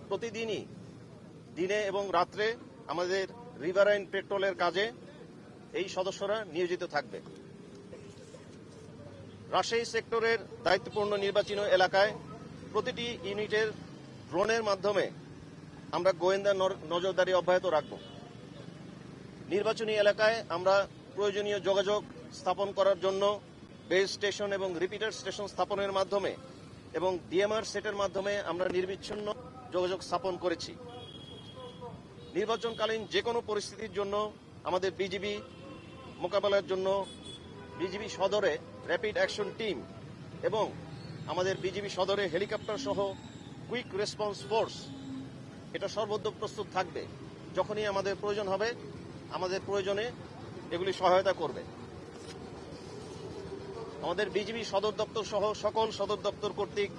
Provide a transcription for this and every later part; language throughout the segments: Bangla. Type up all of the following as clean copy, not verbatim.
প্রতিদিনই দিনে এবং রাত্রে আমাদের রিভারাইন পেট্রোলের কাজে এই সদস্যরা নিয়োজিত থাকবে। রাজশাহী সেক্টরের দায়িত্বপূর্ণ নির্বাচনী এলাকায় প্রতিটি ইউনিটের ড্রোনের মাধ্যমে আমরা গোয়েন্দা নজরদারি অব্যাহত রাখব। নির্বাচনী এলাকায় আমরা প্রয়োজনীয় যোগাযোগ স্থাপন করার জন্য বেস স্টেশন এবং রিপিটার স্টেশন স্থাপনের মাধ্যমে এবং ডিএমআর সেটের মাধ্যমে আমরা নির্বিচ্ছিন্ন যোগাযোগ স্থাপন করেছি। নির্বাচনকালীন যে কোনো পরিস্থিতির জন্য আমাদের বিজিবি মোকাবেলার জন্য বিজিবি সদরে র্যাপিড অ্যাকশন টিম এবং আমাদের বিজিবি সদরে হেলিকপ্টার সহ কুইক রেসপন্স ফোর্স এটা সর্বদা প্রস্তুত থাকবে। যখনই আমাদের প্রয়োজন হবে আমাদের প্রয়োজনে এগুলি সহায়তা করবে। আমাদের বিজিবি সদর দপ্তর সহ সকল সদর দপ্তর কর্তৃক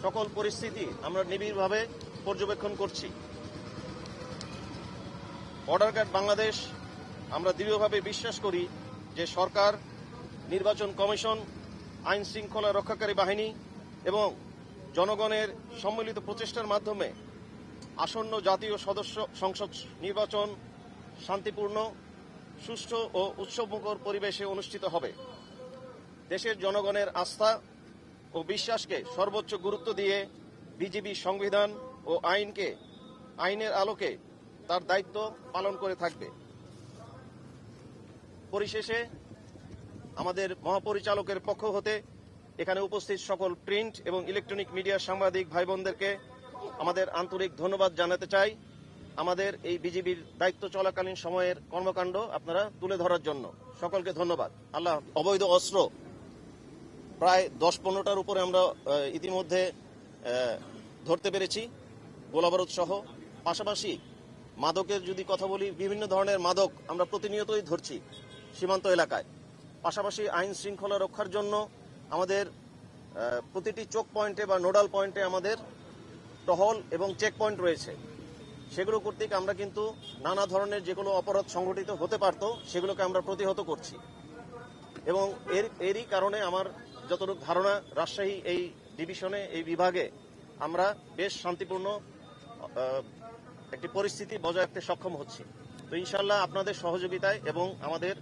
সকল পরিস্থিতি আমরা নিবিড়ভাবে পর্যবেক্ষণ করছি। বর্ডার গার্ড বাংলাদেশ আমরা দৃঢ়ভাবে বিশ্বাস করি যে সরকার, নির্বাচন কমিশন, আইন শৃঙ্খলা রক্ষাকারী বাহিনী এবং জনগণের সম্মিলিত প্রচেষ্টার মাধ্যমে আসন্ন জাতীয় সংসদ নির্বাচন শান্তিপূর্ণ, সুষ্ঠু ও উৎসবমুখর পরিবেশে অনুষ্ঠিত হবে। দেশের জনগণের আস্থা ও বিশ্বাসকে সর্বোচ্চ গুরুত্ব দিয়ে বিজিবি সংবিধান ও আইনের আলোকে তার দায়িত্ব পালন করে থাকবে। পরিশেষে আমাদের মহাপরিচালকের পক্ষ হতে এখানে উপস্থিত সকল প্রিন্ট এবং ইলেকট্রনিক মিডিয়ার সাংবাদিক ভাই বোনদেরকে আমাদের আন্তরিক ধন্যবাদ জানাতে চাই। আমাদের এই বিজিবির দায়িত্ব চলাকালীন সময়ের কর্মকাণ্ড আপনারা তুলে ধরার জন্য সকলকে ধন্যবাদ। আল্লাহ। অবৈধ অস্ত্র প্রায় 10-15টার উপরে আমরা ইতিমধ্যে ধরতে পেরেছি, গোলাবারুদ সহ। পাশাপাশি মাদকের যদি কথা বলি, বিভিন্ন ধরনের মাদক আমরা প্রতিনিয়তই ধরছি সীমান্ত এলাকায়। পাশাপাশি আইন শৃঙ্খলা রক্ষার জন্য আমাদের প্রতিটি চোক পয়েন্টে বা নোডাল পয়েন্টে আমাদের টহল এবং চেক পয়েন্ট রয়েছে। সেগুলো কর্তৃক আমরা কিন্তু নানা ধরনের যেগুলো অপরাধ সংঘটিত হতে পারত সেগুলোকে আমরা প্রতিহত করছি। এবং এরই কারণে আমার যতটুকু ধারণা, রাজশাহী এই ডিভিশনে, এই বিভাগে আমরা বেশ শান্তিপূর্ণ একটি পরিস্থিতি বজায় রাখতে সক্ষম হচ্ছি। তো ইনশাল্লাহ আপনাদের সহযোগিতায় এবং আমাদের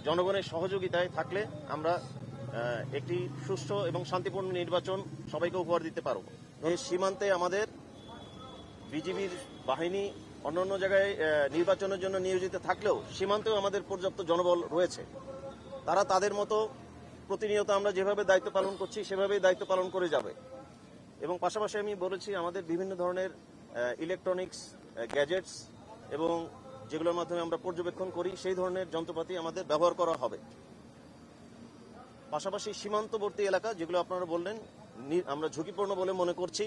জনগণের সহযোগিতায় থাকলে আমরা একটি সুষ্ঠু এবং শান্তিপূর্ণ নির্বাচন সবাইকে উপহার দিতে পারব। এই সীমান্তে আমাদের বিজিবির বাহিনী অন্যান্য জায়গায় নির্বাচনের জন্য নিয়োজিত থাকলেও সীমান্তেও আমাদের পর্যাপ্ত জনবল রয়েছে। তারা তাদের মতো প্রতিনিয়ত আমরা যেভাবে দায়িত্ব পালন করছি সেভাবেই দায়িত্ব পালন করে যাবে। এবং পাশাপাশি আমি বলেছি আমাদের বিভিন্ন ধরনের ইলেকট্রনিক্স গ্যাজেটস এবং যেগুলোর মাধ্যমে আমরা পর্যবেক্ষণ করি সেই ধরনের যন্ত্রপাতি আমাদের ব্যবহার করা হবে। পাশাপাশি সীমান্তবর্তী এলাকা যেগুলো আপনারা বললেন আমরা ঝুঁকিপূর্ণ বলে মনে করছি,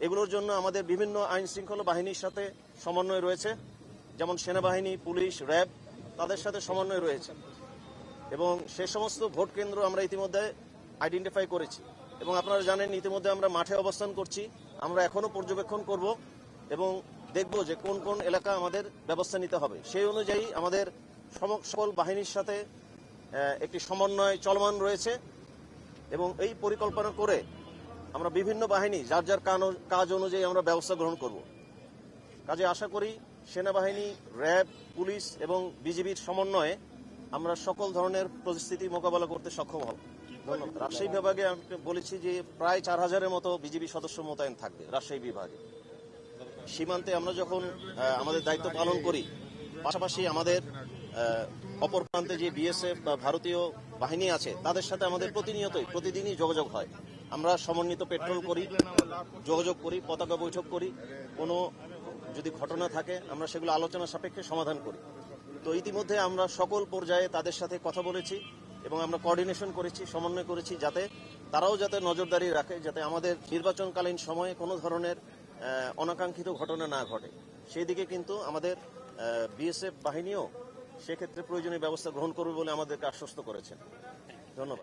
এগুলোর জন্য আমাদের বিভিন্ন আইন শৃঙ্খলা বাহিনীর সাথে সমন্বয় রয়েছে, যেমন সেনাবাহিনী, পুলিশ, র্যাব, তাদের সাথে সমন্বয় রয়েছে। এবং সে সমস্ত ভোট কেন্দ্র আমরা ইতিমধ্যে আইডেন্টিফাই করেছি এবং আপনারা জানেন ইতিমধ্যে আমরা মাঠে অবস্থান করছি। আমরা এখনো পর্যবেক্ষণ করব এবং দেখব যে কোন কোন এলাকা আমাদের ব্যবস্থা নিতে হবে। সেই অনুযায়ী আমাদের সকল বাহিনীর সাথে একটি সমন্বয় চলমান রয়েছে এবং এই পরিকল্পনা করে আমরা বিভিন্ন বাহিনী যার যার কাজ অনুযায়ী আমরা ব্যবস্থা গ্রহণ করব। কাজে আশা করি সেনাবাহিনী, র্যাব, পুলিশ এবং বিজিবির সমন্বয়ে আমরা সকল ধরনের পরিস্থিতি মোকাবেলা করতে সক্ষম হব। ধন্যবাদ। রাজশাহী বিভাগে আমি বলেছি যে প্রায় 4000-এর মতো বিজিবি সদস্য মোতায়েন থাকবে রাজশাহী বিভাগে। সীমান্তে আমরা যখন আমাদের দায়িত্ব পালন করি, পাশাপাশি আমাদের অপর প্রান্তে যে বিএসএফ বা ভারতীয় বাহিনী আছে তাদের সাথে আমাদের প্রতিদিনই যোগাযোগ হয়। আমরা সমন্বিত পেট্রোল করি, যোগাযোগ করি, পতাকা বৈঠক করি, কোনো যদি ঘটনা থাকে আমরা সেগুলো আলোচনা সাপেক্ষে সমাধান করি। তো ইতিমধ্যে আমরা সকল পর্যায়ে তাদের সাথে কথা বলেছি এবং আমরা কোঅর্ডিনেশন করেছি, সমন্বয় করেছি, তারাও যাতে নজরদারি রাখে যাতে আমাদের নির্বাচনকালীন সময়ে কোনো ধরনের অনাকাঙ্ক্ষিত ঘটনা না ঘটে। সেই দিকে কিন্তু আমাদের বিএসএফ বাহিনীও সেক্ষেত্রে প্রয়োজনীয় ব্যবস্থা গ্রহণ করবে বলে আমাদেরকে আশ্বস্ত করেছেন। ধন্যবাদ।